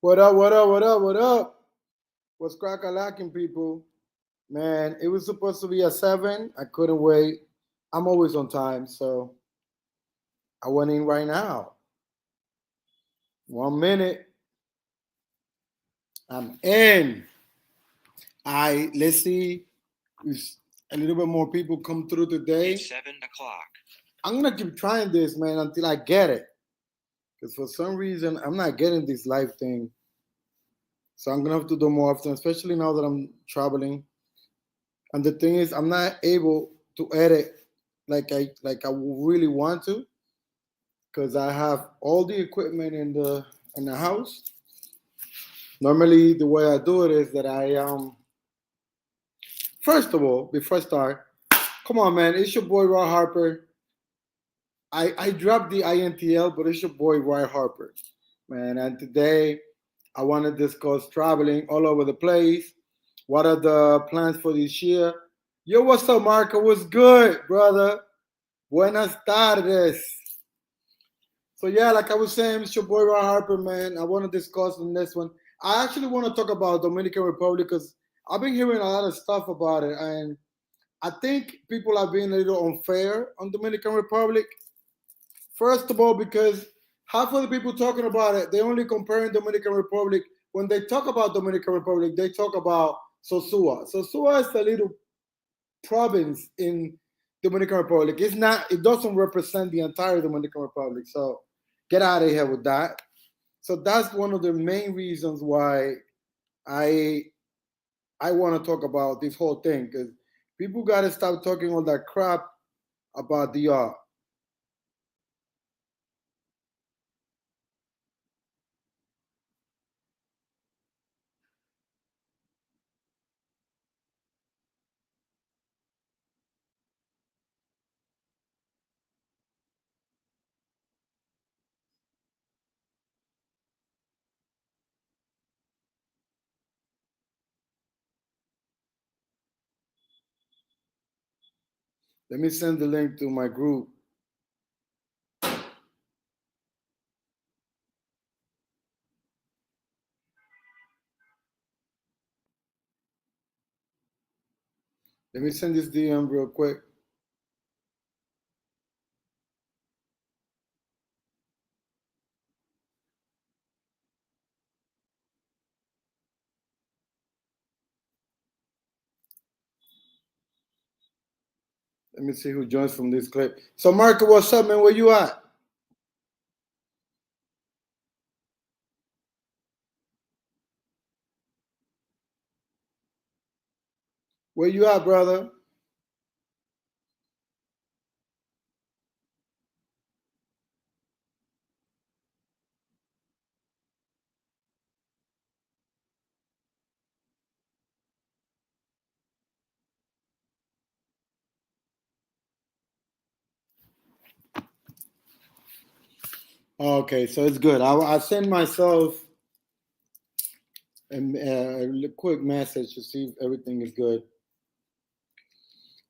What up, what up, what up, what up? What's crack a lacking, people? Man, it was supposed to be at 7. I couldn't wait. I'm always on time, so I went in right now. 1 minute. I'm in. Let's see if a little bit more people come through today. It's 7 o'clock. I'm gonna keep trying this, man, until I get it. Because for some reason I'm not getting this live thing. So I'm gonna have to do more often, especially now that I'm traveling. And the thing is, I'm not able to edit like I really want to, because I have all the equipment in the house. Normally, the way I do it is that I first of all, before I start, come on, man, it's your boy Roy Harper. I dropped the INTL, but it's your boy Roy Harper, man. And today I want to discuss traveling all over the place. What are the plans for this year? Yo, what's up, Marco? What's good, brother? Buenas tardes. So yeah, like I was saying, it's your boy Roy Harper, man. I want to discuss in this one. I actually want to talk about Dominican Republic because I've been hearing a lot of stuff about it, and I think people are being a little unfair on Dominican Republic. First of all, because half of the people talking about it, they only comparing Dominican Republic. When they talk about Dominican Republic, they talk about Sosua. Sosua is a little province in Dominican Republic. It's not. It doesn't represent the entire Dominican Republic. So get out of here with that. So that's one of the main reasons why I I want to talk about this whole thing, because people got to stop talking all that crap about DR. Let me send the link to my group. Let me send this DM real quick. Let me see who joins from this clip. So, Marco, what's up, man? Where you at? Where you at, brother? Okay, so it's good. I send myself a quick message to see if everything is good.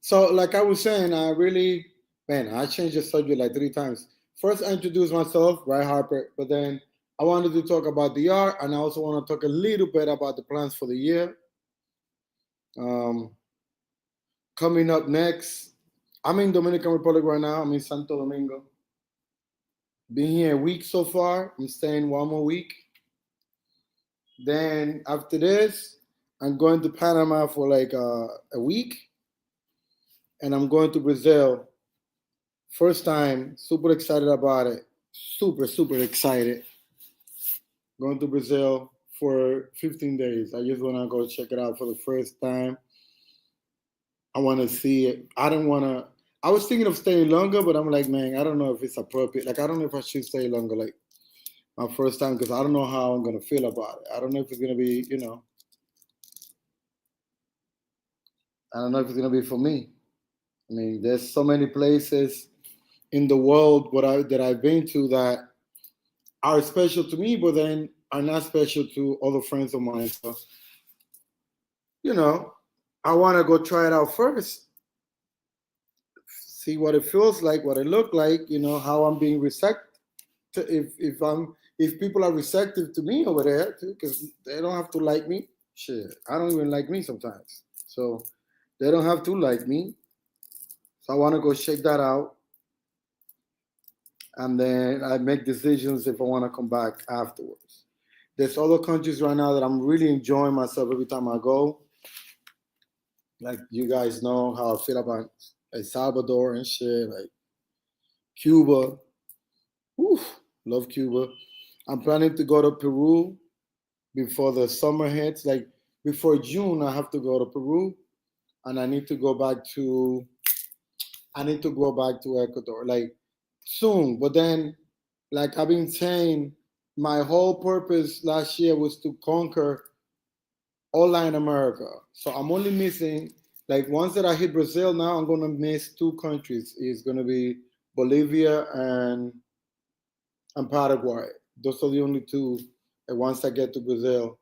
So, like I was saying, man, I changed the subject like 3 times. First, I introduced myself, Ray Harper, but then I wanted to talk about the art, and I also want to talk a little bit about the plans for the year. Um, Coming up next, I'm in Dominican Republic right now. I'm in Santo Domingo. Been here a week so far. I'm staying one more week. Then after this, I'm going to Panama for like a week, and I'm going to Brazil. First time, super excited about it. Super, super excited. Going to Brazil for 15 days. I just want to go check it out for the first time. I want to see it. I don't want to. I was thinking of staying longer, but I'm like, man, I don't know if it's appropriate. Like, I don't know if I should stay longer, like my first time, because I don't know how I'm gonna feel about it. I don't know if it's gonna be, I don't know if it's gonna be for me. I mean, there's so many places in the world that I've been to that are special to me, but then are not special to other friends of mine. So, you know, I want to go try it out first, see what it feels like, what it look like, how I'm being received. If I'm if people are receptive to me over there, because they don't have to like me. Shit, I don't even like me sometimes. So they don't have to like me. So I want to go check that out, and then I make decisions if I want to come back afterwards. There's other countries right now that I'm really enjoying myself every time I go. Like you guys know how I feel about El Salvador and shit, like Cuba. Oof, love Cuba. I'm planning to go to Peru before the summer hits. Like before June, I have to go to Peru, and I need to go back to Ecuador like soon. But then, like I've been saying, my whole purpose last year was to conquer all Latin America. So I'm only missing like once that I hit Brazil. Now I'm gonna miss two countries. It's gonna be Bolivia and Paraguay. Those are the only two. And once I get to Brazil,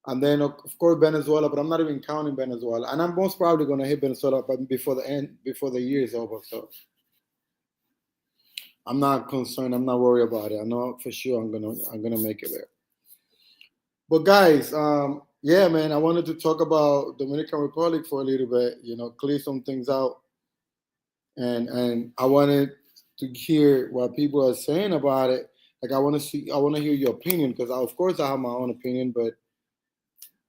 and then of course Venezuela, but I'm not even counting Venezuela. And I'm most probably gonna hit Venezuela before the year is over. So I'm not concerned. I'm not worried about it. I know for sure I'm gonna make it there. But guys, yeah, man, I wanted to talk about Dominican Republic for a little bit. You know, clear some things out, and I wanted to hear what people are saying about it. Like I want to hear your opinion because of course I have my own opinion, but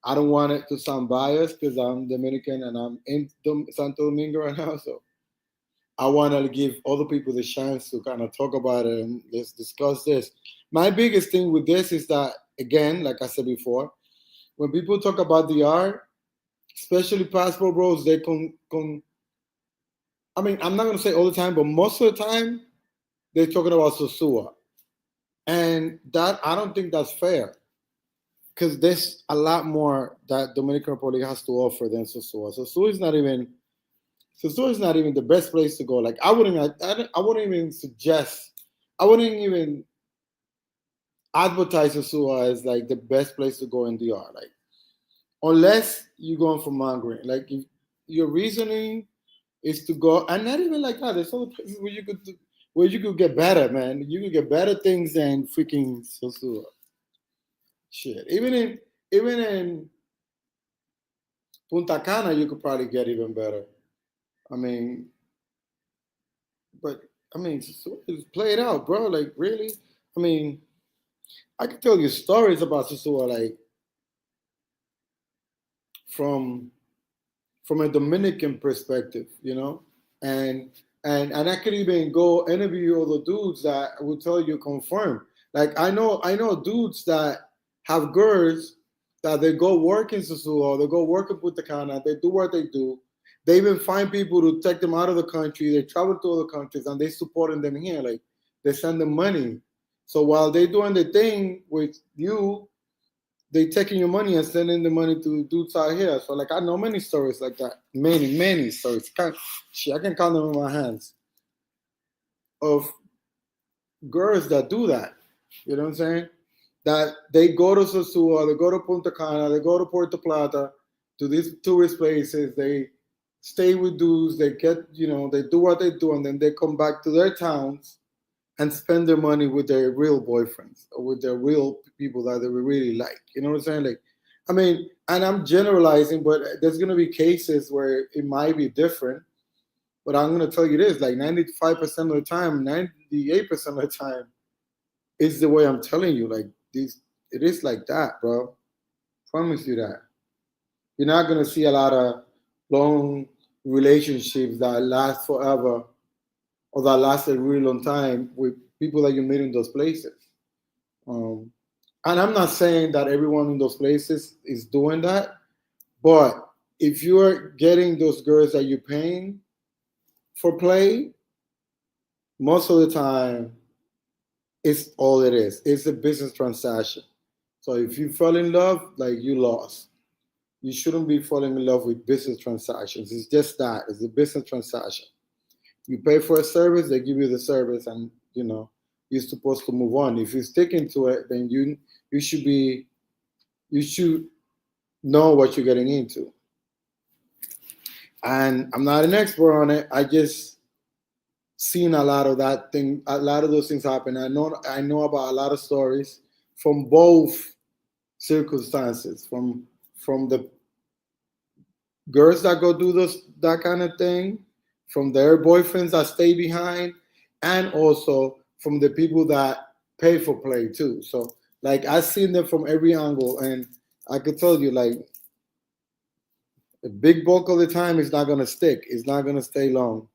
I don't want it to sound biased because I'm Dominican and I'm in Santo Domingo right now. So I want to give other people the chance to kind of talk about it and let's discuss this. My biggest thing with this is that, again, like I said before, when people talk about the art, especially passport bros, I mean, I'm not going to say all the time, but most of the time, they're talking about Sosua. And that, I don't think that's fair because there's a lot more that Dominican Republic has to offer than Sosua. Sosua is not even the best place to go. Like I wouldn't even suggest, I wouldn't even advertise Sosua as like the best place to go in DR. Like unless you're going for Mangre. Like if your reasoning is to go, and not even like that. There's other places where you could get better, man. You could get better things than freaking Sosua. Shit. Even in Punta Cana, you could probably get even better. I mean, but I mean, Sosua, play it out, bro. Like really. I mean, I could tell you stories about Sosua, like from from a Dominican perspective, you know, and and I could even go interview all the dudes that will tell you confirm. Like I know dudes that have girls that they go work in Sosua, they go work in Punta Cana, they do what they do. They even find people to take them out of the country. They travel to other countries and they supporting them here. Like they send them money. So while they doing the thing with you, they taking your money and sending the money to dudes out here. So like I know many stories like that. Many stories. I can count them in my hands of girls that do that. You know what I'm saying? That they go to Sosua, they go to Punta Cana, they go to Puerto Plata, to these tourist places. They stay with dudes. They get, you know, they do what they do, and then they come back to their towns and spend their money with their real boyfriends or with their real people that they really like. You know what I'm saying? Like, I mean, and I'm generalizing, but there's gonna be cases where it might be different. But I'm gonna tell you this: like 95% of the time, 98% of the time, is the way I'm telling you. Like these, it is like that, bro. Promise you that. You're not gonna see a lot of long relationships that last forever or that last a really long time with people that you meet in those places. Um, and I'm not saying that everyone in those places is doing that, but if you're getting those girls that you're paying for play, most of the time, it's all it is. It's a business transaction. So if you fell in love, like you lost. You shouldn't be falling in love with business transactions. It's just that. It's a business transaction. You pay for a service, they give you the service, and you know you're supposed to move on. If you're sticking to it, then you should be you should know what you're getting into. And I'm not an expert on it. I just seen a lot of that thing, a lot of those things happen. I know about a lot of stories. from both circumstances, from the girls that go do that kind of thing, from their boyfriends that stay behind, and also from the people that pay for play too. So like I've seen them from every angle, and I could tell you like a big bulk of the time it's not gonna stick. It's not gonna stay long.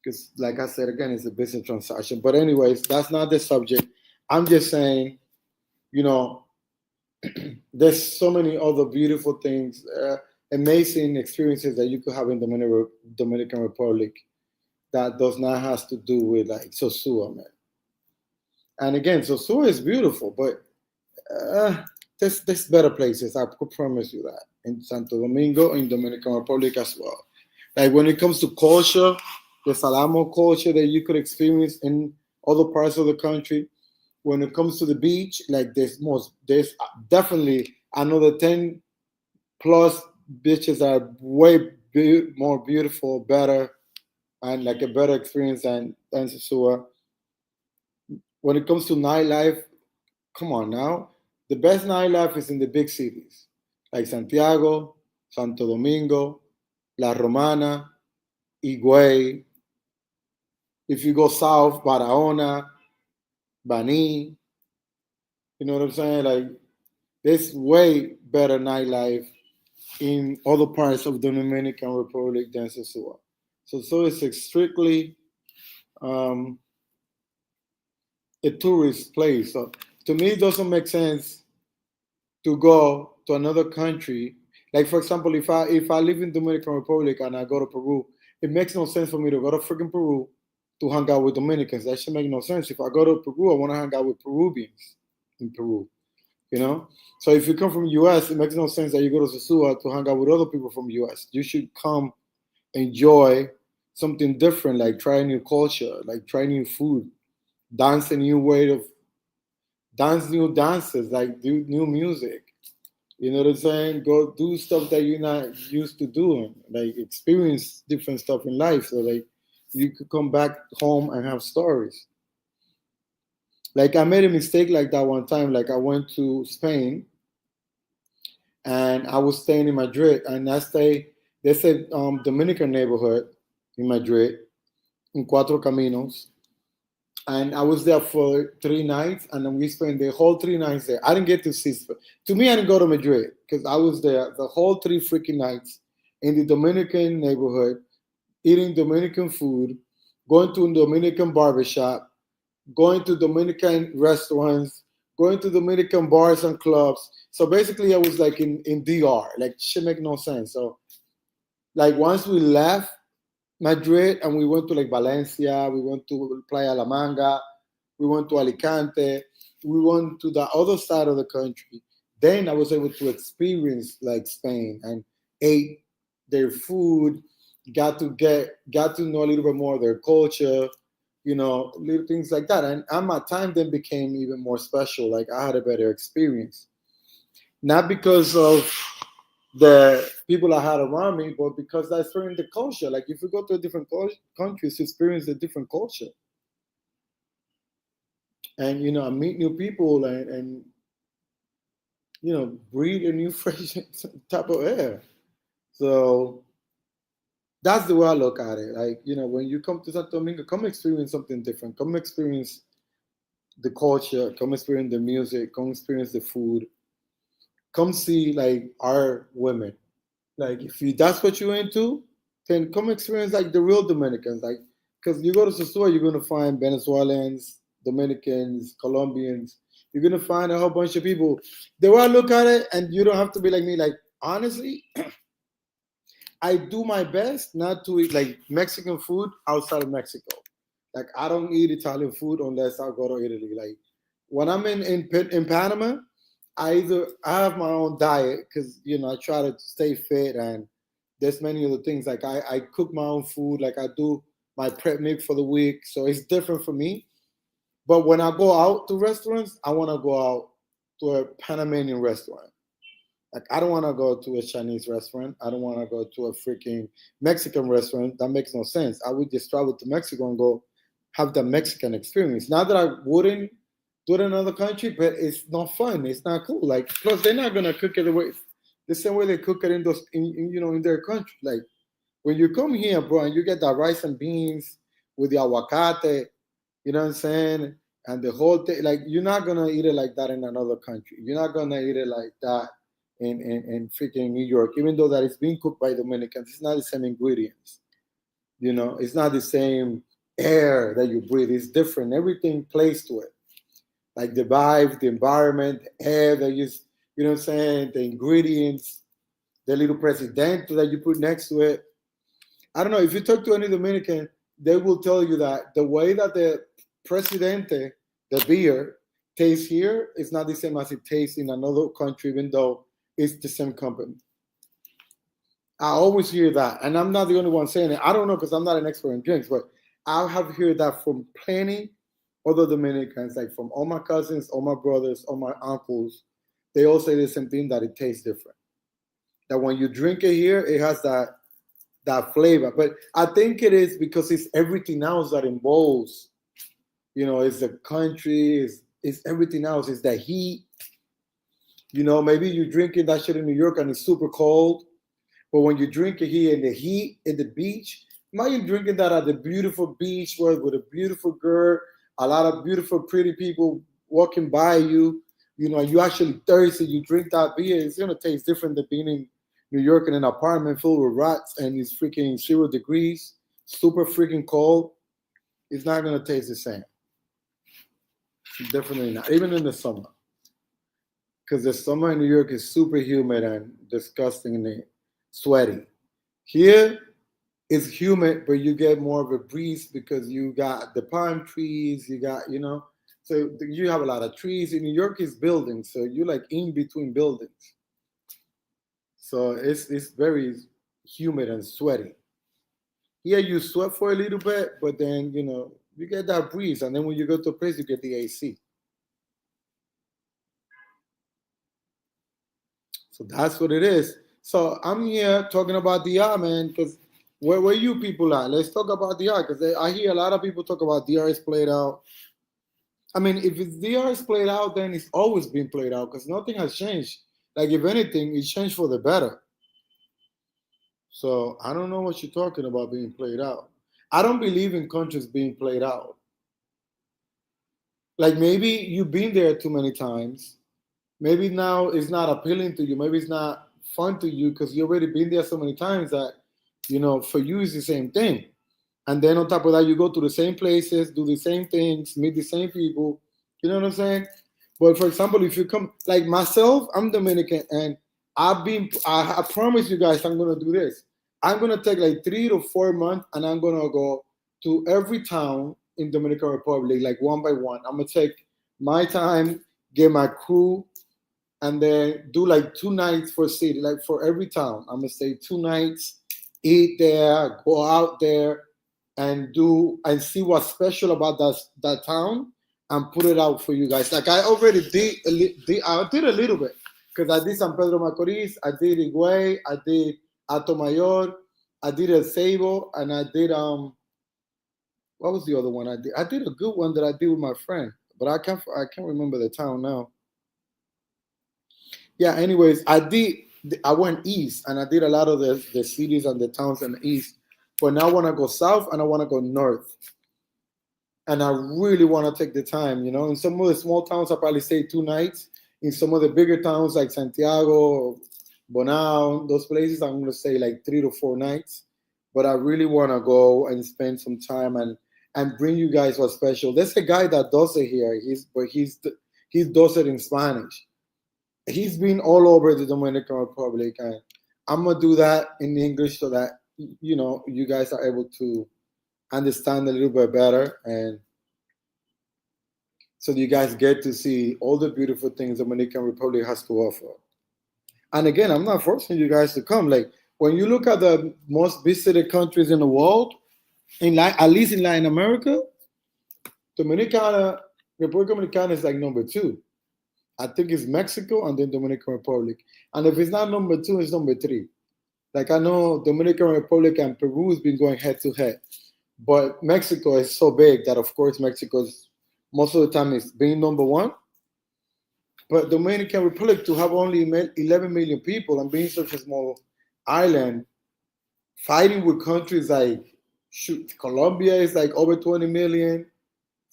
Because like I said again, it's a business transaction. But anyways, that's not the subject. I'm just saying, you know, there's so many other beautiful things, amazing experiences that you could have in Dominican Republic that does not has to do with like Sosua, man. And again, Sosua is beautiful, but there's better places. I could promise you that in Santo Domingo, in Dominican Republic as well. Like when it comes to culture, the Salamo culture that you could experience in other parts of the country. When it comes to the beach, like there's definitely another 10 plus beaches that are way more beautiful, better, and like a better experience than Sosua. When it comes to nightlife, come on now. The best nightlife is in the big cities, like Santiago, Santo Domingo, La Romana, Higüey. If you go south, Barahona, Bani, you know what I'm saying? Like, there's way better nightlife in other parts of the Dominican Republic than Sosua. So it's strictly um, a tourist place. So to me, it doesn't make sense to go to another country. Like for example, if I live in Dominican Republic and I go to Peru, it makes no sense for me to go to freaking Peru to hang out with Dominicans. That should make no sense. If I go to Peru, I want to hang out with Peruvians in Peru. You know. So if you come from US, it makes no sense that you go to Sosua to hang out with other people from US. You should come enjoy something different, like try new culture, like try new food, dance a new way of dance new dances, like do new music. You know what I'm saying? Go do stuff that you're not used to doing, like experience different stuff in life, so like you could come back home and have stories. Like I made a mistake like that one time. Like I went to Spain and I was staying in Madrid, and I stayed. They said Dominican neighborhood in Madrid, in Cuatro Caminos, and I was there for 3 nights, and then we spent the whole 3 nights there. I didn't get to see. To me, I didn't go to Madrid because I was there the whole 3 freaking nights in the Dominican neighborhood, eating Dominican food, going to a Dominican barbershop, going to Dominican restaurants, going to Dominican bars and clubs. So basically, I was like in DR. Like, shit make no sense. So, like, once we left Madrid and we went to like Valencia, we went to Playa La Manga, we went to Alicante, we went to the other side of the country. Then I was able to experience like Spain and ate their food, got to know a little bit more of their culture, you know, little things like that. And my time then became even more special. Like I had a better experience. Not because of the people I had around me, but because I experienced the culture. Like if you go to a different countries, you experience a different culture. And you know, I meet new people and you know, breathe a new fresh type of air. So that's the way I look at it. Like, you know, when you come to Santo Domingo, come experience something different. Come experience the culture, come experience the music, come experience the food, come see like our women. Like if you that's what you're into, then come experience like the real Dominicans. Like because you go to the store, you're gonna find Venezuelans, Dominicans, Colombians. You're gonna find a whole bunch of people. The way I look at it, and you don't have to be like me. Like honestly, I do my best not to eat like Mexican food outside of Mexico. Like I don't eat Italian food unless I go to Italy. Like when I'm in Panama, I have my own diet because you know I try to stay fit and there's many other things like I cook my own food. Like I do my prep meal for the week, so it's different for me. But when I go out to restaurants, I want to go out to a Panamanian restaurant. Like I don't want to go to a Chinese restaurant. I don't want to go to a freaking Mexican restaurant. That makes no sense. I would just travel to Mexico and go have the Mexican experience. Not that I wouldn't do it in another country, but it's not fun. It's not cool. Like, plus they're not gonna cook it the same way they cook it in those, in their country. Like, when you come here, bro, and you get that rice and beans with the aguacate, you know what I'm saying, and the whole thing, like, you're not gonna eat it like that in another country. You're not gonna eat it like that in freaking New York, even though that it's being cooked by Dominicans. It's not the same ingredients. It's not the same air that you breathe. It's different. Everything plays to it. Like the vibe, the environment, the air that you know what I'm saying, the ingredients, the little presidente that you put next to it. I don't know. If you talk to any Dominican, they will tell you that the way that the presidente, the beer, tastes here is not the same as it tastes in another country, even though it's the same company. I always hear that, and I'm not the only one saying it. I don't know because I'm not an expert in drinks, but I have heard that from plenty other Dominicans, like from all my cousins, all my brothers, all my uncles. They all say the same thing, that it tastes different. That when you drink it here, it has that flavor. But I think it is because it's everything else that involves. It's the country, it's everything else. It's the heat. Maybe you're drinking that shit in New York and it's super cold. But when you drink it here in the heat, in the beach, imagine drinking that at the beautiful beach with a beautiful girl, a lot of beautiful, pretty people walking by you. You actually thirsty, you drink that beer, it's going to taste different than being in New York in an apartment full with rats and it's freaking 0 degrees, super freaking cold. It's not going to taste the same. Definitely not, even in the summer. Because the summer in New York is super humid and disgusting and sweaty. Here, it's humid, but you get more of a breeze because you got the palm trees, you got, so you have a lot of trees. In New York, is buildings, so you're like in between buildings. So it's very humid and sweaty. Here, you sweat for a little bit, but then, you get that breeze. And then when you go to a place, you get the AC. So that's what it is. So I'm here talking about DR, man, because where you people at? Let's talk about DR, because I hear a lot of people talk about DR is played out. I mean, if DR is played out, then it's always been played out because nothing has changed. Like, if anything, it changed for the better. So I don't know what you're talking about being played out. I don't believe in countries being played out. Like, maybe you've been there too many times. Maybe now it's not appealing to you. Maybe it's not fun to you because you've already been there so many times that, for you it's the same thing. And then on top of that, you go to the same places, do the same things, meet the same people. You know what I'm saying? But for example, if you come, like myself, I'm Dominican, and I promise you guys, I'm gonna do this. I'm gonna take like 3 to 4 months, and I'm gonna go to every town in Dominican Republic, like one by one. I'm gonna take my time, get my crew, and then do like 2 nights for city, like for every town. I'm gonna stay 2 nights, eat there, go out there, and see what's special about that town, and put it out for you guys. Like, I already I did a little bit because I did San Pedro Macorís, I did Higüey, I did Atomayor, I did El Ceibo, and I did what was the other one I did? I did a good one that I did with my friend, but I can't remember the town now. Yeah, anyways, I went east and I did a lot of the cities and the towns in the east. But now I want to go south and I want to go north. And I really want to take the time, In some of the small towns, I probably stay 2 nights. In some of the bigger towns like Santiago, Bonao, those places, I'm going to stay like 3 to 4 nights. But I really want to go and spend some time and bring you guys what's special. There's a guy that does it here. He does it in Spanish. He's been all over the Dominican Republic, and I'm gonna do that in English so that you guys are able to understand a little bit better, and so you guys get to see all the beautiful things Dominican Republic has to offer. And again, I'm not forcing you guys to come. Like, when you look at the most visited countries in the world, at least in Latin America, Republic Dominicana is like number 2. I think it's Mexico and then Dominican Republic. And if it's not number 2, it's number 3. Like, I know Dominican Republic and Peru has been going head to head. But Mexico is so big that, of course, Mexico's most of the time it's being number one. But Dominican Republic, to have only 11 million people and being such a small island, fighting with countries like Colombia is like over 20 million,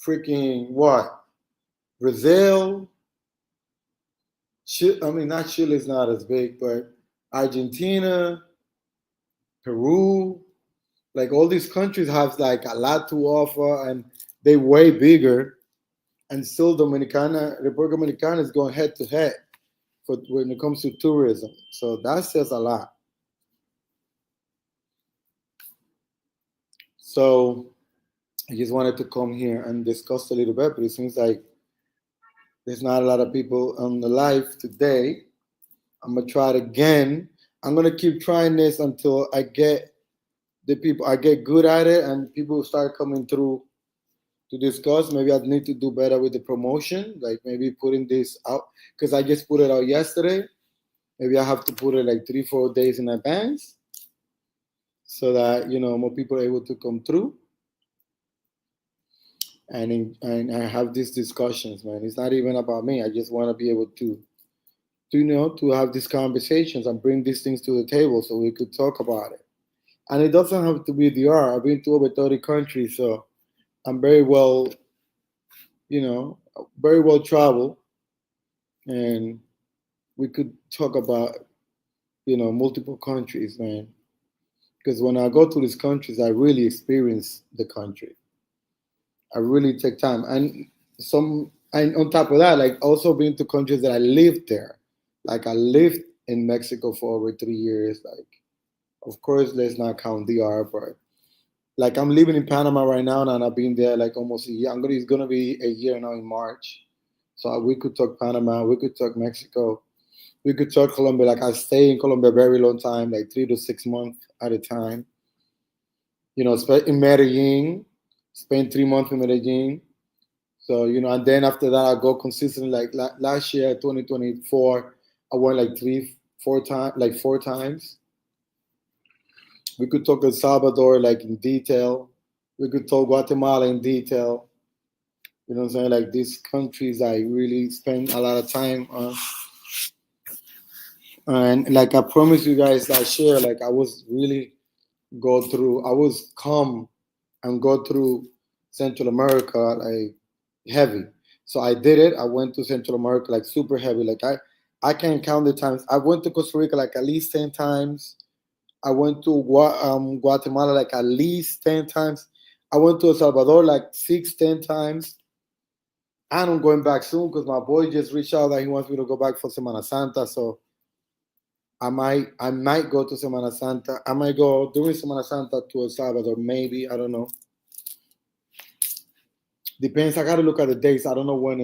freaking what? Brazil, I mean, not Chile is not as big, but Argentina, Peru, like all these countries have like a lot to offer and they way bigger. And still Republic Dominicana is going head to head for when it comes to tourism. So that says a lot. So I just wanted to come here and discuss a little bit, but it seems like there's not a lot of people on the live today. I'm gonna try it again. I'm gonna keep trying this until I get good at it and people start coming through to discuss. Maybe I need to do better with the promotion, like maybe putting this out because I just put it out yesterday. Maybe I have to put it like 3-4 days in advance so that more people are able to come through and I have these discussions, man. It's not even about me. I just want to be able to have these conversations and bring these things to the table so we could talk about it. And it doesn't have to be DR. I've been to over 30 countries, so I'm very well traveled, and we could talk about multiple countries, man. Because when I go to these countries, I really experience the country. I really take time, and on top of that, like also being to countries that I lived there. Like I lived in Mexico for over 3 years. Like, of course, let's not count DR, but like I'm living in Panama right now, and I've been there like almost a year. It's gonna be a year now in March. So we could talk Panama, we could talk Mexico, we could talk Colombia. Like I stay in Colombia a very long time, like 3 to 6 months at a time. In Medellin, spend 3 months in Medellin. So and then after that I go consistently. Like last year, 2024, I went like 4 times. We could talk El Salvador like in detail. We could talk Guatemala in detail. You know what I'm saying? Like these countries I really spend a lot of time on. And like I promise you guys, I share, like I was really come and go through Central America like heavy. So I did it. I went to Central America like super heavy. Like I can't count the times. I went to Costa Rica like at least 10 times. I went to Guatemala like at least 10 times. I went to El Salvador like 6-10 times. And I'm going back soon because my boy just reached out that he wants me to go back for Semana Santa. So I might go to Semana Santa. I might go during Semana Santa to El Salvador, maybe. I don't know. Depends. I gotta look at the dates. I don't know when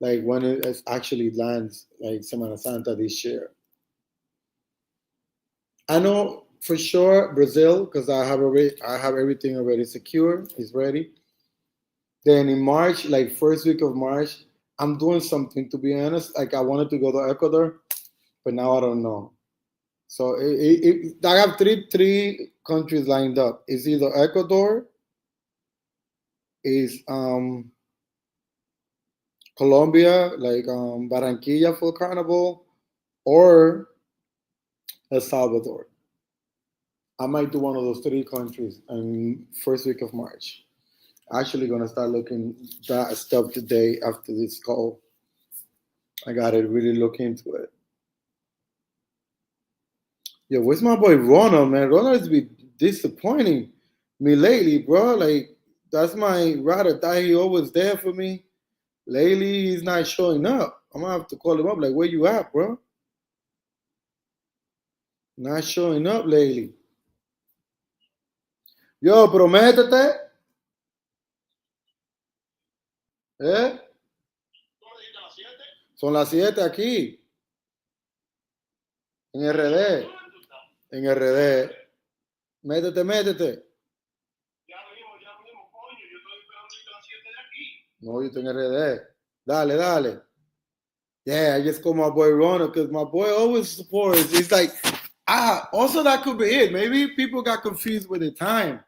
it actually lands, like Semana Santa this year. I know for sure Brazil because I have everything already secure. It's ready. Then in March, like first week of March, I'm doing something, to be honest. Like I wanted to go to Ecuador, but now I don't know. So I have three countries lined up. It's either Ecuador, is Colombia, like Barranquilla for Carnival, or El Salvador. I might do one of those 3 countries in first week of March. Actually gonna start looking that stuff today after this call. I gotta really look into it. Yo, where's my boy Ronald, man? Ronald has been disappointing me lately, bro. Like that's my ride or die. He always there for me. Lately, he's not showing up. I'm gonna have to call him up. Like, where you at, bro? Not showing up lately. Yo, prométete. ¿Eh? Son las 7 aquí. En RD. En RD. Métete. Ya venimos, coño. Yo estoy esperando a las 7 de aquí. No, yo estoy en RD. Dale. Yeah, I just call my boy Ronald because my boy always supports. It's like, also that could be it. Maybe people got confused with the time.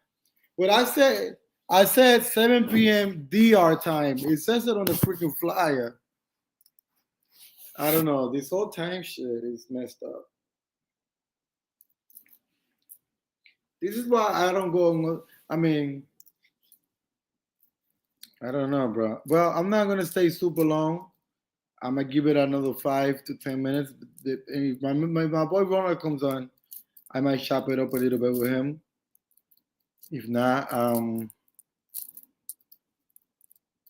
What I said, I said 7 p.m. DR time. It says it on the freaking flyer. I don't know. This whole time shit is messed up. This is why I don't go. I mean, I don't know, bro. Well, I'm not gonna stay super long. I'm gonna give it another 5 to 10 minutes. If my boy Ronald comes on, I might chop it up a little bit with him. If not,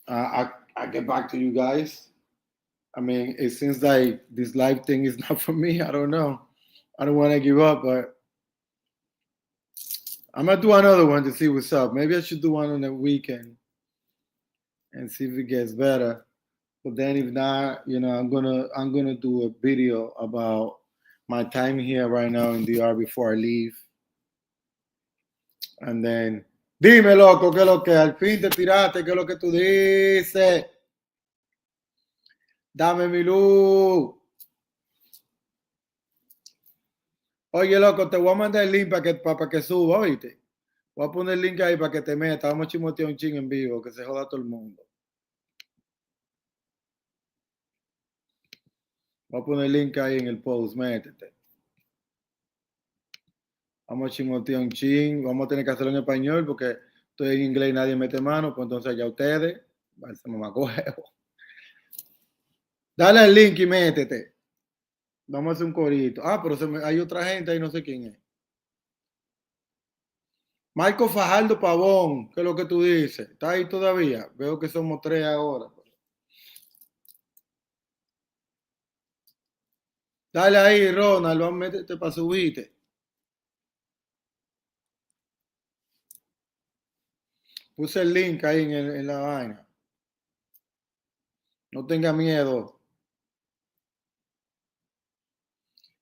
I get back to you guys. I mean, it seems like this live thing is not for me. I don't know. I don't want to give up, but I'm gonna do another one to see what's up. Maybe I should do one on the weekend and see if it gets better. But then if not, I'm gonna do a video about my time here right now in DR before I leave. And then, dime loco, ¿qué es lo que? Al fin te tiraste, ¿qué es lo que tú dices? Dame mi luz. Oye, loco, te voy a mandar el link para que suba, oíste. Voy a poner el link ahí para que te metas. Vamos a chimotear un ching en vivo, que se joda todo el mundo. Voy a poner el link ahí en el post, métete. Vamos a chimotear un ching. Vamos a tener que hacerlo en español porque estoy en inglés y nadie mete mano. Pues entonces ya ustedes, se me huevo. Dale el link y métete. Vamos a hacer un corito. Ah, pero hay otra gente ahí, no sé quién es. Marco Fajardo Pavón, ¿qué es lo que tú dices? ¿Está ahí todavía? Veo que somos 3 ahora. Dale ahí, Ronald, vamos a meterte para subirte. Puse el link ahí en la vaina. No tenga miedo.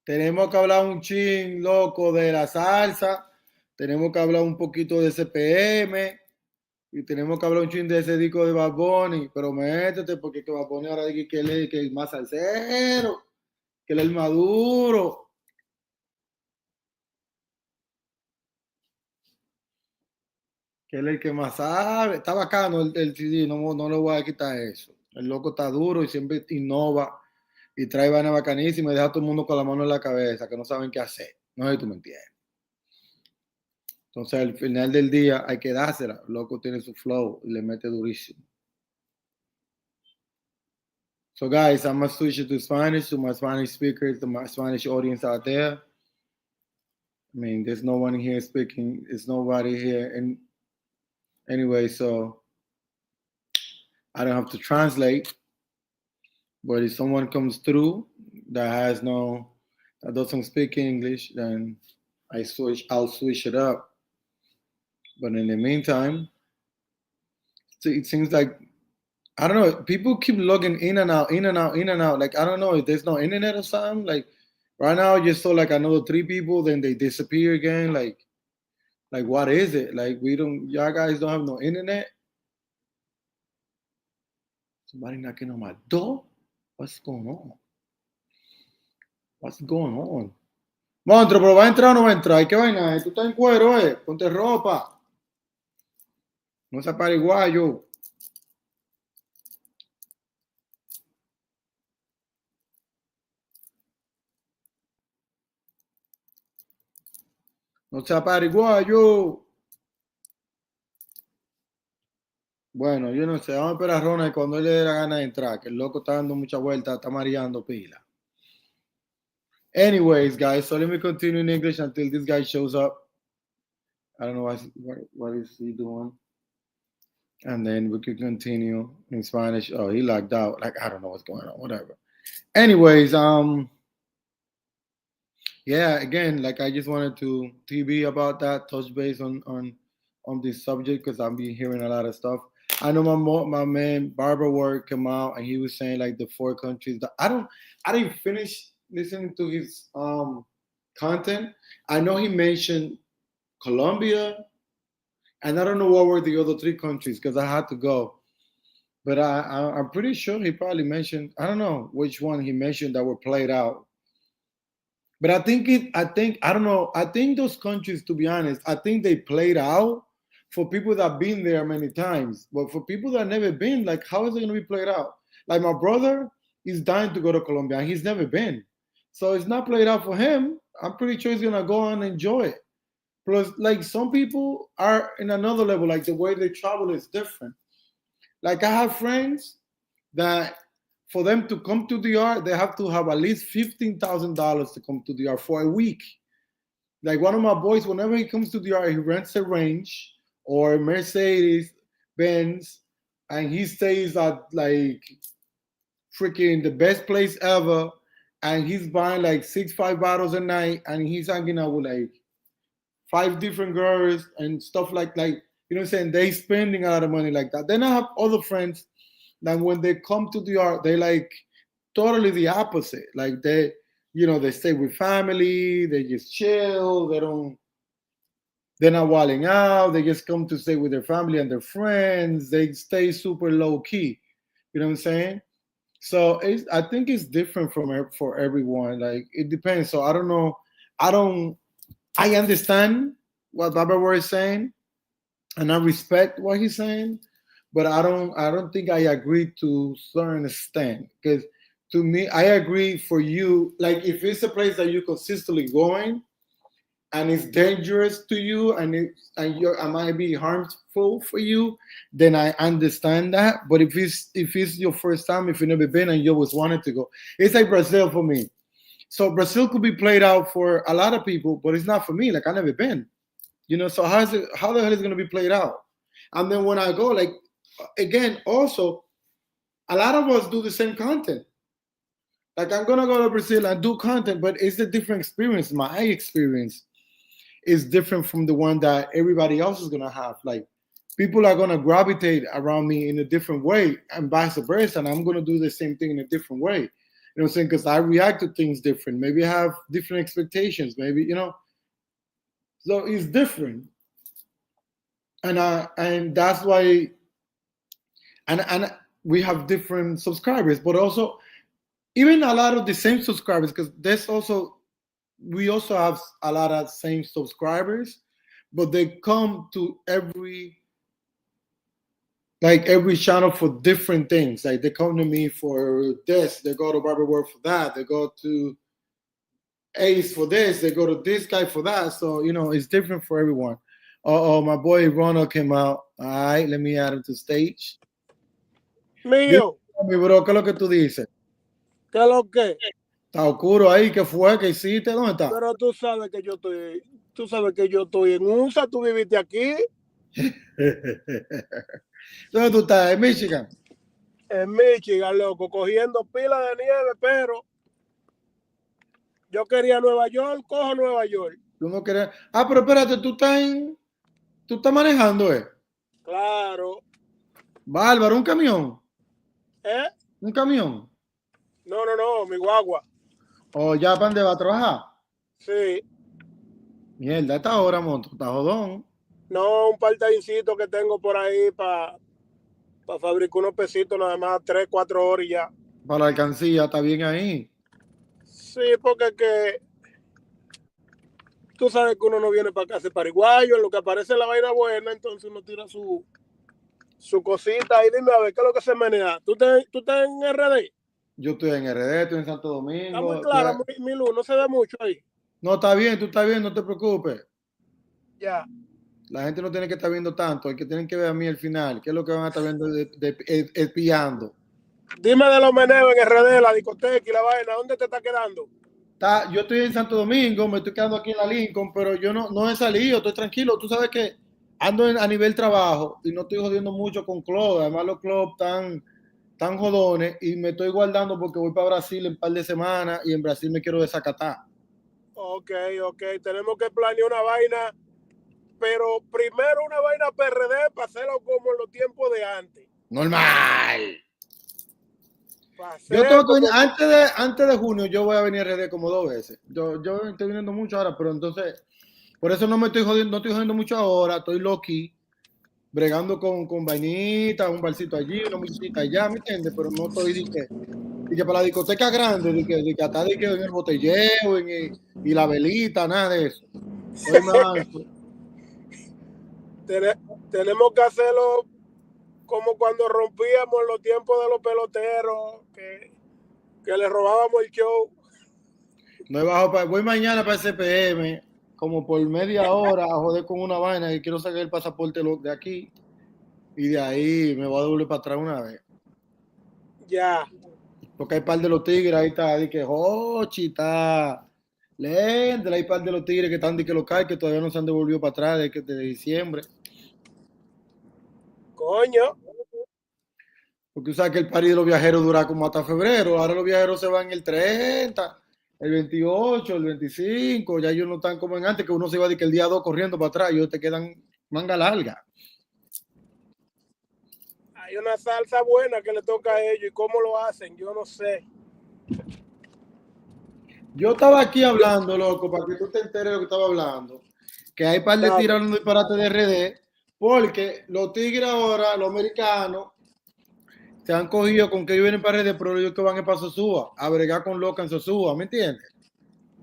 Tenemos que hablar un chin, loco, de la salsa. Tenemos que hablar un poquito de CPM. Y tenemos que hablar un chin de ese disco de Bad Bunny. Pero métete, porque que Bad Bunny ahora dice que él es el más salsero, que él es el maduro. Que él es el que más sabe. Está bacano el CD, no le voy a quitar eso. El loco está duro y siempre innova y trae vaina bacanísima y deja a todo el mundo con la mano en la cabeza, que no saben qué hacer. No sé si tú me entiendes. Entonces, al final del día hay que dársela. El loco tiene su flow y le mete durísimo. So, guys, I'm going to switch it to Spanish, to my Spanish speakers, to my Spanish audience out there. I mean, there's no one here speaking. There's nobody here. And anyway, so I don't have to translate. But if someone comes through that doesn't speak English, then I'll switch it up. But in the meantime, it seems like, I don't know, people keep logging in and out, in and out, in and out. Like, I don't know if there's no internet or something. Like, right now, I just saw like another 3 people, then they disappear again. Like what is it? Like, y'all guys don't have no internet? Somebody knocking on my door? What's going on? What's going on? Monstruo, pero ¿va a entrar o no va a entrar? ¿Qué vaina? Tú estás en cuero, ponte ropa. No seas pariguayo. No seas pariguayo. Bueno, yo no sé. Vamos a esperar a Ronald cuando él le dé la gana de entrar, que el loco está dando mucha vuelta, está mareando pila. Anyways, guys, so let me continue in English until this guy shows up. I don't know what is he doing. And then we could continue in Spanish. Oh, he locked out. Like, I don't know what's going on. Whatever. Anyways, yeah, again, like I just wanted to TV about that, touch base on this subject because I've been hearing a lot of stuff. I know my man Barbara Ward came out and he was saying like the 4 countries that I didn't finish listening to his content. I know he mentioned Colombia, and I don't know what were the other 3 countries because I had to go. But I'm pretty sure he probably mentioned, I don't know which one he mentioned that were played out. But I think I don't know. I think those countries, to be honest, I think they played out, for people that have been there many times. But for people that never been, like, how is it going to be played out? Like, my brother is dying to go to Colombia, and he's never been. So it's not played out for him. I'm pretty sure he's going to go and enjoy it. Plus, like, some people are in another level, like the way they travel is different. Like, I have friends that for them to come to DR, they have to have at least $15,000 to come to DR for a week. Like, one of my boys, whenever he comes to DR, he rents a Range or a Mercedes Benz, and he stays at like freaking the best place ever, and he's buying like 6-5 bottles a night, and he's hanging out with like 5 different girls and stuff like you know what I'm saying? They spending a lot of money like that. Then I have other friends that when they come to the art, they like totally the opposite. Like they, you know, they stay with family, they just chill, they're not walling out, they just come to stay with their family and their friends, they stay super low key. You know what I'm saying? So I think it's different for everyone. Like it depends. So I don't know. I understand what Barbara is saying, and I respect what he's saying, but I don't think I agree to certain extent. Because to me, I agree for you. Like if it's a place that you're consistently going, and it's dangerous to you, and it might be harmful for you, then I understand that. But if it's your first time, if you've never been and you always wanted to go, it's like Brazil for me. So Brazil could be played out for a lot of people, but it's not for me. Like I never been, you know. So how the hell is it going to be played out? And then when I go, like again, also a lot of us do the same content. Like I'm gonna go to Brazil and do content, but it's a different experience. My experience is different from the one that everybody else is gonna have. Like people are gonna gravitate around me in a different way, and vice versa. And I'm gonna do the same thing in a different way. You know what I'm saying? Because I react to things different. Maybe I have different expectations. Maybe, you know. So it's different. And that's why and we have different subscribers, but also even a lot of the same subscribers, because we also have a lot of same subscribers, but they come to every channel for different things. Like they come to me for this, they go to Barbara World for that, they go to Ace for this, they go to this guy for that. So you know, it's different for everyone. Oh, my boy Ronald came out. All right, let me add him to stage. Mío. Mi bro, ¿qué es lo que tú dices? ¿Qué es lo que? Está oscuro ahí, ¿qué fue? ¿Qué hiciste? ¿Dónde está? Pero tú sabes que yo estoy en USA, tú viviste aquí. ¿Dónde tú estás? ¿En Michigan? En Michigan, loco, cogiendo pila de nieve, pero yo quería Nueva York, cojo Nueva York. Tú no querías. Ah, pero espérate, tú estás manejando, Claro. Bárbaro, un camión. ¿Eh? Un camión. No, mi guagua. ¿O ya para dónde va a trabajar? Sí. Mierda, a esta hora, monto, está jodón. No, un part-timecito que tengo por ahí para fabricar unos pesitos, nada más 3-4 horas y ya. Para la alcancía, está bien ahí. Sí, porque es que tú sabes que uno no viene para acá a hacer pariguayo, en lo que aparece la vaina buena, entonces uno tira su cosita y dime a ver qué es lo que se menea. ¿Tú estás en RD? Yo estoy en RD, estoy en Santo Domingo. Está muy clara, mi luz, no se ve mucho ahí. No, está bien, tú estás bien, no te preocupes. Ya. La gente no tiene que estar viendo tanto, hay que tienen que ver a mí al final. ¿Qué es lo que van a estar viendo espiando? Dime de los meneos en RD, la discoteca y la vaina, ¿dónde te está quedando? Yo estoy en Santo Domingo, me estoy quedando aquí en la Lincoln, pero yo no he salido, estoy tranquilo. Tú sabes que ando a nivel trabajo y no estoy jodiendo mucho con clubs. Además, los clubs tan jodones y me estoy guardando porque voy para Brasil en un par de semanas y en Brasil me quiero desacatar. Ok, tenemos que planear una vaina, pero primero una vaina PRD para hacerlo como en los tiempos de antes. Normal. Yo tengo que venir, antes de junio yo voy a venir a RD como 2 veces. Yo estoy viniendo mucho ahora, pero entonces por eso no estoy jodiendo mucho ahora, estoy low-key, bregando con vainita, un barcito allí, una musiquita allá, ¿me entiendes? Pero no estoy dije para la discoteca grande, de que hasta en el botelleo y la velita, nada de eso. tenemos que hacerlo como cuando rompíamos los tiempos de los peloteros, que le robábamos el show. Me bajo voy mañana para el CPM, como por media hora, a joder con una vaina y quiero sacar el pasaporte de aquí. Y de ahí me voy a devolver para atrás una vez. Ya. Porque hay par de los tigres, ahí está, di que Jochi está lento, hay par de los tigres que están de que local, que todavía no se han devolvido para atrás de diciembre. Coño. Porque tú sabes que el party de los viajeros dura como hasta febrero, ahora los viajeros se van el 30, el 28, el 25, ya ellos no están como en antes, que uno se iba de que el día 2 corriendo para atrás y ellos te quedan manga larga. Hay una salsa buena que le toca a ellos y cómo lo hacen, yo no sé. Yo estaba aquí hablando, loco, para que tú te enteres de lo que estaba hablando, que hay par de tiros un disparate de RD, porque los tigres ahora, los americanos, se han cogido con que ellos vienen para RD, pero ellos que van a para Sosúa, a bregar con loca en Sosúa, ¿me entiendes?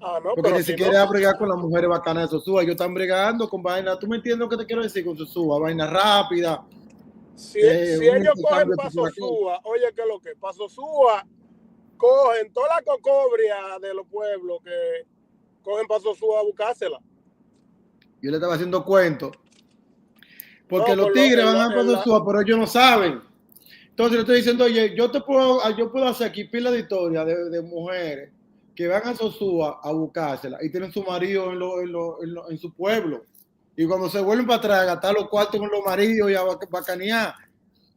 Ah, no, porque ni siquiera no. Bregar con las mujeres bacanas de Sosúa, ellos están bregando con vainas, ¿tú me entiendes lo que te quiero decir con Sosúa? Vaina rápida. Si ellos cogen para Sosúa, oye, ¿qué es lo que? Para Sosúa cogen toda la cocobria de los pueblos que cogen para Sosúa a buscársela. Yo le estaba haciendo cuentos. Porque los tigres van a para Sosúa, pero ellos no saben. Entonces le estoy diciendo, oye, yo puedo hacer aquí pila de historia de mujeres que van a Sosúa a buscársela y tienen su marido en su pueblo. Y cuando se vuelven para atrás, a gastar los cuartos con los maridos y a bacanear.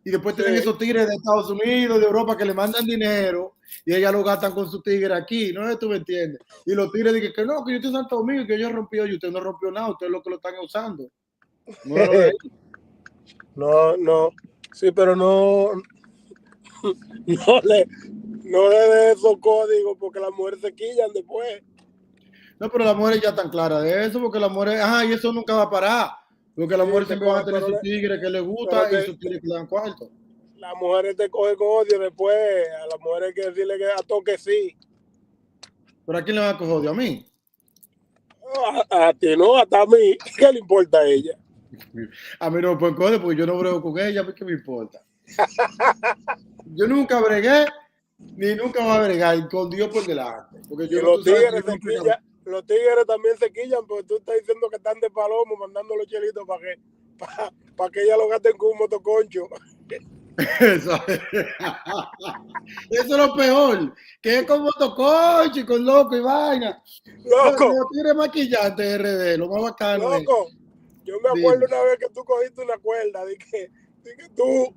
Y después tienen esos tigres de Estados Unidos, de Europa, que le mandan dinero y ellas lo gastan con su tigre aquí. No sé si tú me entiendes. Y los tigres dicen que no, que yo estoy en Santo Domingo, que yo rompí. Y usted no rompió nada, usted es lo que lo están usando. No. Sí, pero no le dé esos códigos porque las mujeres se quillan después. No, pero las mujeres ya están claras de eso, porque las mujeres, y eso nunca va a parar. Porque las mujeres siempre van a tener sus tigres que les gusta y sus tigres que le dan cuarto. Las mujeres te cogen con odio después, a las mujeres hay que decirle que a toque sí. ¿Pero a quién le van a coger odio? ¿A mí? A ti no, hasta a mí. ¿Qué le importa a ella? A mí no me pueden coger porque yo no brego con ella, ¿qué me importa? Yo nunca bregué, ni nunca voy a bregar, con Dios por delante. Porque yo los tigres se quillan. Los tigres también se quillan porque tú estás diciendo que están de palomo mandando los chelitos para que ella lo gasten con un motoconcho. Eso es lo peor, que es con motoconcho y con loco y vaina. Loco. Los tigres maquillantes de RD, lo más bacano. Loco, yo me acuerdo una vez que tú cogiste una cuerda de que tú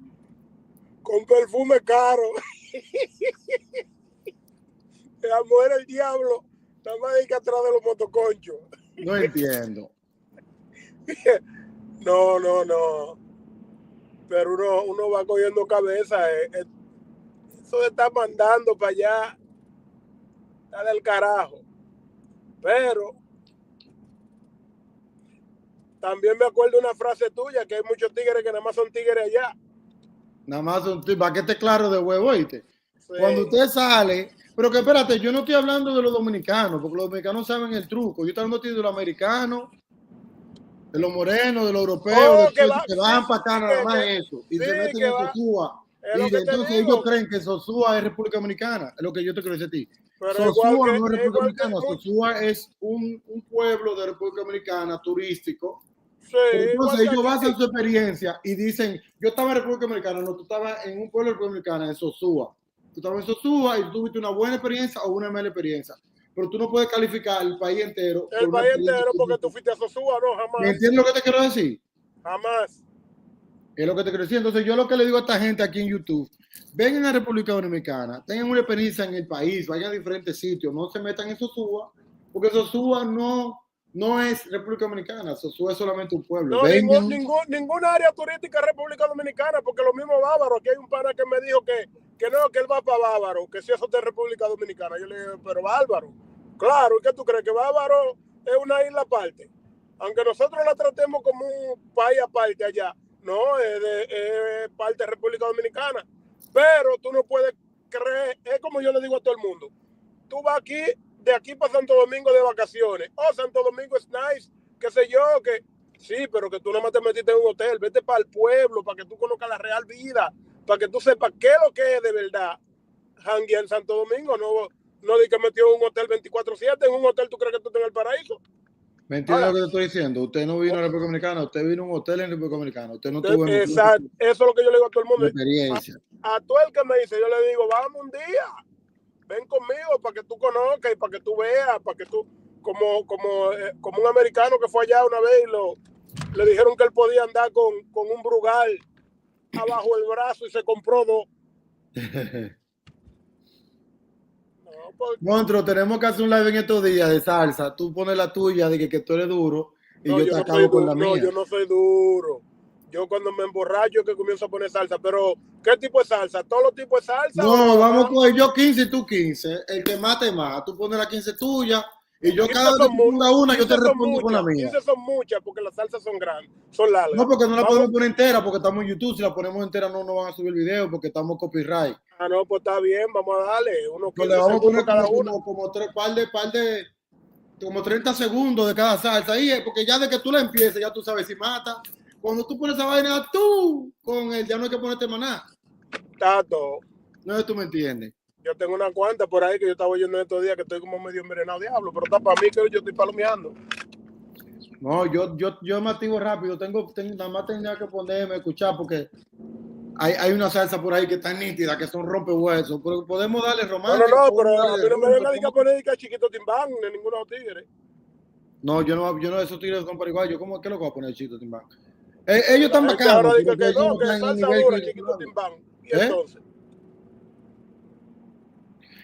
con perfume caro la mujer el diablo nada más de que atrás de los motoconchos. No entiendo. No. Pero uno va cogiendo cabeza. Eso de estar mandando para allá está del carajo. Pero también me acuerdo una frase tuya que hay muchos tigres que nada más son tigres allá. Nada más son tigres, para que esté claro de huevo, ¿oíste? Sí. Cuando usted sale, pero que espérate, yo no estoy hablando de los dominicanos, porque los dominicanos saben el truco. Yo estoy hablando de los americanos, de los morenos, de los europeos, que van para acá nada más eso. Y se meten en Sosúa. Y entonces ellos creen que Sosúa es República Dominicana. Es lo que yo te quiero decir a ti. Sosúa no es República Dominicana. Sosúa es un pueblo de República Dominicana turístico. Sí, entonces ellos basan su experiencia y dicen, yo estaba en República Dominicana, no, tú estabas en un pueblo de República Dominicana, en Sosúa. Tú estabas en Sosúa y tú tuviste una buena experiencia o una mala experiencia. Pero tú no puedes calificar el país entero. El país entero porque tú fuiste a Sosúa, no, jamás. ¿Me entiendes lo que te quiero decir? Jamás. Es lo que te quiero decir. Entonces yo lo que le digo a esta gente aquí en YouTube, vengan a República Dominicana, tengan una experiencia en el país, vayan a diferentes sitios, no se metan en Sosúa, porque Sosúa no es República Dominicana, Sosúa es solamente un pueblo. No, ninguna área turística es República Dominicana, porque lo mismo Bávaro, aquí hay un pana que me dijo que no, que él va para Bávaro, que si eso es de República Dominicana. Yo le dije, pero Bávaro, claro, ¿y qué tú crees? Que Bávaro es una isla aparte. Aunque nosotros la tratemos como un país aparte allá, no, es parte de República Dominicana. Pero tú no puedes creer, es como yo le digo a todo el mundo, tú vas de aquí para Santo Domingo de vacaciones. Oh, Santo Domingo es nice, qué sé yo, que Sí, pero que tú nada más te metiste en un hotel. Vete para el pueblo, para que tú conozcas la real vida, para que tú sepas qué es lo que es de verdad janguear en Santo Domingo. No di que metió en un hotel 24/7. En un hotel tú crees que tú estás en el paraíso. ¿Me entiendes Ahora, lo que te estoy diciendo? Usted no vino a República Dominicana, usted vino a un hotel en República Dominicana. Usted no tuvo exacto, eso es lo que yo le digo a todo el mundo. experiencia. A todo el que me dice, yo le digo, vamos un día, ven conmigo para que tú conozcas y para que tú veas, para que tú, como un americano que fue allá una vez y le dijeron que él podía andar con un Brugal abajo el brazo y se compró 2. No, pues, Monstruo, tenemos que hacer un live en estos días de salsa. Tú pones la tuya de que tú eres duro y no, yo te acabo con la no, mía. yo no soy duro. Yo cuando me emborracho es que comienzo a poner salsa. Pero, ¿qué tipo de salsa? ¿Todos los tipos de salsa? No, ¿O vamos nada a coger yo 15 y tú 15. El que mate más. Tú pones la 15 tuya y yo 15 cada vez que son, tú pongas una, yo te 15 son respondo con la muchas, mía. 15 son muchas porque las salsas son grandes, son No, largas. porque no la Vamos, podemos poner entera porque estamos en YouTube. Si la ponemos entera no nos van a subir el video porque estamos copyright. no, pues está bien, vamos a darle unos Pues le 15 vamos a poner segundos cada una. como tres, como 30 segundos de cada salsa. Ahí es porque ya de que tú la empieces, ya tú sabes si mata. Cuando tú pones esa vaina, tú con él, ya no hay que ponerte maná. Tato, No sé si tú me entiendes. yo tengo una cuanta por ahí que yo estaba oyendo estos días que estoy como medio envenenado diablo, pero está para mí que yo estoy palomeando. No, yo me activo rápido. Nada más tenía que ponerme a escuchar porque hay una salsa por ahí que está nítida, que son rompehuesos. Pero podemos darle romántico. No, pero Podemos a darle mí no me venga rumba, a poner que Chiquito Timbán ni ninguno de los tigres. No, yo no, esos tigres son para igual. Yo, ¿qué lo voy a poner, Chito Timbán? Ellos La están gente bacanos, ahora pero dice que ellos no no, que están en el salsa nivel que dura, yo estoy Chiquito hablando. Timbán. Y entonces,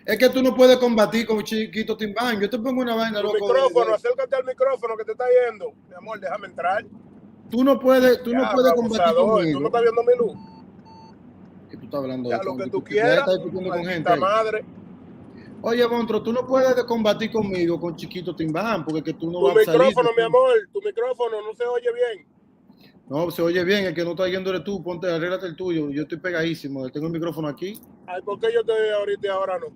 Es que tú no puedes combatir con Chiquito Timbán. Yo te pongo una vaina, tu loco. micrófono, acércate al micrófono que te está yendo. Mi amor, déjame entrar. Tú no puedes Diablo, combatir abusador, tú no conmigo. estás viendo mi luz. Que tú estás hablando Ya de lo que tú ya quieras, estás discutiendo con gente maldita ahí. madre. Oye, Montro, tú no puedes combatir conmigo con Chiquito Timbán, porque que tú no Tu vas a salir. micrófono, mi amor, tu micrófono no se oye bien. No, se oye bien, el que no está yendo eres tú, ponte, arréglate el tuyo. Yo estoy pegadísimo, tengo el micrófono aquí. Ay, ¿por qué yo estoy ahorita y ahora no?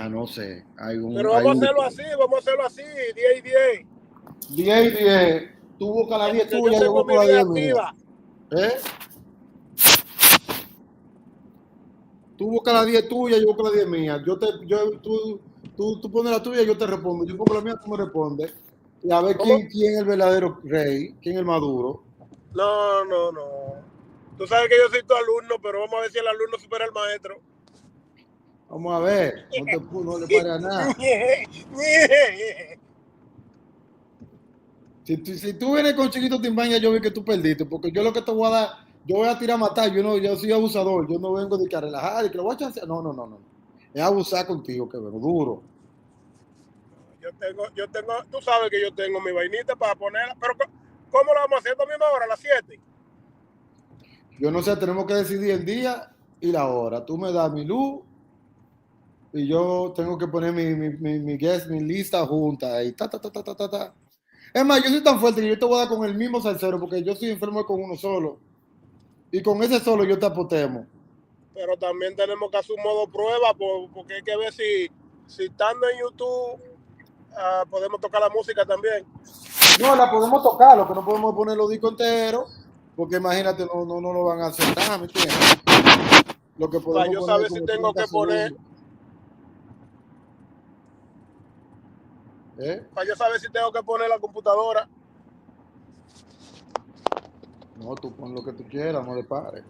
No sé. Pero vamos a hacerlo así, 10 y 10. 10 y 10. Tú buscas la 10 Que tuya, yo yo tengo busco mi la 10 10 mía. activa. ¿Eh? Tú buscas la 10 tuya, yo busco la 10 mía. Tú pones la tuya, yo te respondo. Yo pongo la mía, tú me respondes. Y a ver ¿Cómo? quién es el verdadero rey, quién es el maduro. No. Tú sabes que yo soy tu alumno, pero vamos a ver si el alumno supera al maestro. Vamos a ver, no le pare a nada. Si tú vienes con Chiquito Timbaña, yo vi que tú perdiste, porque yo lo que te voy a dar, yo voy a tirar a matar, yo soy abusador, yo no vengo de que a relajar y que lo voy a chancear. No. Es abusar contigo, que bueno, duro. Yo tengo, tú sabes que yo tengo mi vainita para ponerla, pero ¿cómo la vamos a hacer a misma hora, a las 7? Yo no sé, tenemos que decidir el día y la hora. Tú me das mi luz y yo tengo que poner mi lista junta y ta. Es más, yo soy tan fuerte que yo te voy a dar con el mismo salsero porque yo soy enfermo con uno solo. Y con ese solo yo te apotemo. Pero también tenemos que hacer un modo prueba porque hay que ver si estando en YouTube podemos tocar la música también. No, la podemos tocar, lo que no podemos poner los discos enteros, porque imagínate, no lo van a aceptar, ¿me entiendes? Lo que podemos para yo saber si tengo que poner. Para yo saber si tengo que poner la computadora. No, tú pon lo que tú quieras, no le pares.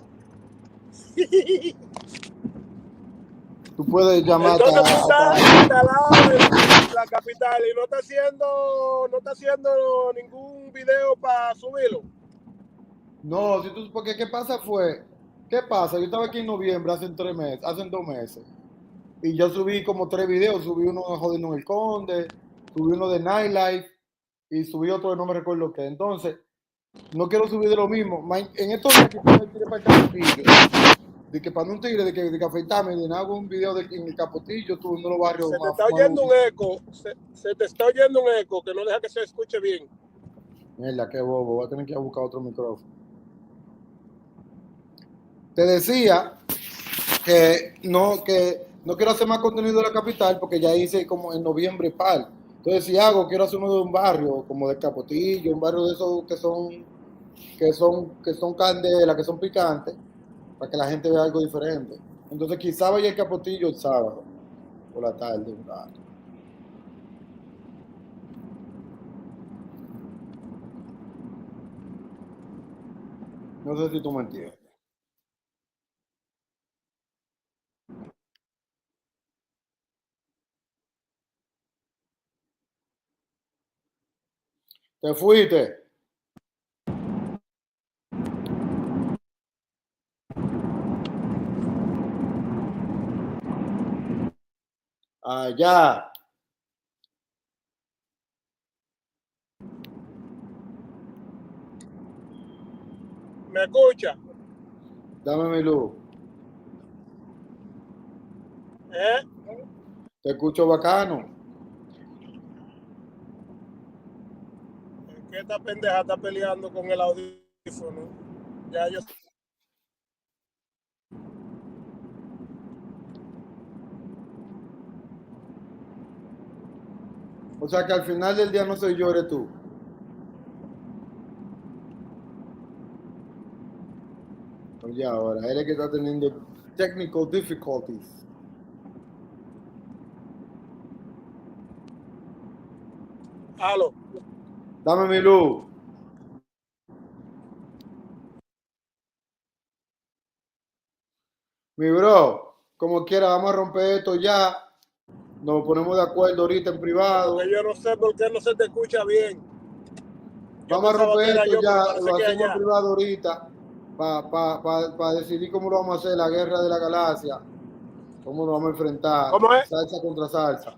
Tú puedes llamar Entonces tú estás instalado en la capital y no está haciendo ningún video para subirlo. No, porque ¿qué pasa? Yo estaba aquí en noviembre, hace 2 meses, y yo subí como 3 videos, subí uno de Jodiendo en el Conde, subí uno de Nightlife, y subí otro de no me recuerdo qué. Entonces, no quiero subir de lo mismo. En estos días que me tiré para el Capotillo, de que para un tigre, de que afeitarme, de hago un video en el Capotillo, tú en los barrios más. Se te está oyendo un eco, se te está oyendo un eco que no deja que se escuche bien. Mierda, qué bobo, voy a tener que ir a buscar otro micrófono. Te decía que no quiero hacer más contenido de la capital porque ya hice como en noviembre par. Entonces, si quiero hacer uno de un barrio, como de Capotillo, un barrio de esos que son candela, que son picantes, para que la gente vea algo diferente. Entonces, quizá vaya el Capotillo el sábado, por la tarde, un rato. No sé si tú me entiendes. ¿Te fuiste? Allá. ¿Me escucha? Dame mi luz. Te escucho bacano. Es que esta pendeja está peleando con el audífono. Ya yo. O sea que al final del día no soy yo, eres tú. Oye, ahora, él es que está teniendo technical difficulties. Aló. Dame mi luz. Mi bro, como quiera, vamos a romper esto ya. Nos ponemos de acuerdo ahorita en privado. Porque yo no sé por qué no se te escucha bien. Yo Vamos a pensaba que romper era esto yo, pero ya. parece Lo que es hacemos en allá. privado ahorita. Para decidir cómo lo vamos a hacer, la guerra de la galaxia. Cómo nos vamos a enfrentar. ¿Cómo es? Salsa contra salsa.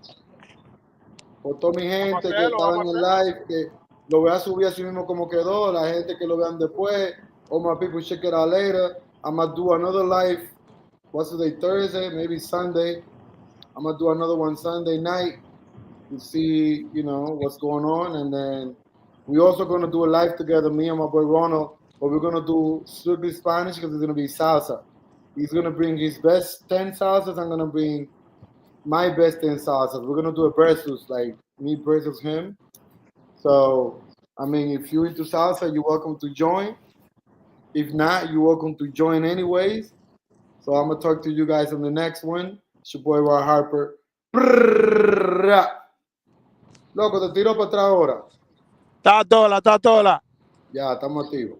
Por toda mi Vamos a gente que hacerlo, estaba en vamos a el hacerlo. live, que lo voy a subir así mismo como quedó. La gente que lo vean después. All my people, check it out later. I'm going to do another live. What's today? Thursday, maybe Sunday. I'm going to do another one Sunday night to see, what's going on. And then we're also going to do a live together, me and my boy Ronald, but we're going to do strictly Spanish because it's going to be salsa. He's going to bring his best 10 salsas. I'm going to bring my best 10 salsas. We're going to do a versus, like me versus him. So, I mean, if you're into salsa, you're welcome to join. If not, you're welcome to join anyways. So I'm going to talk to you guys on the next one. It's your boy Roy Harper. Loco, te tiro para atrás ahora. Está tola, está tola. Ya, estamos activos.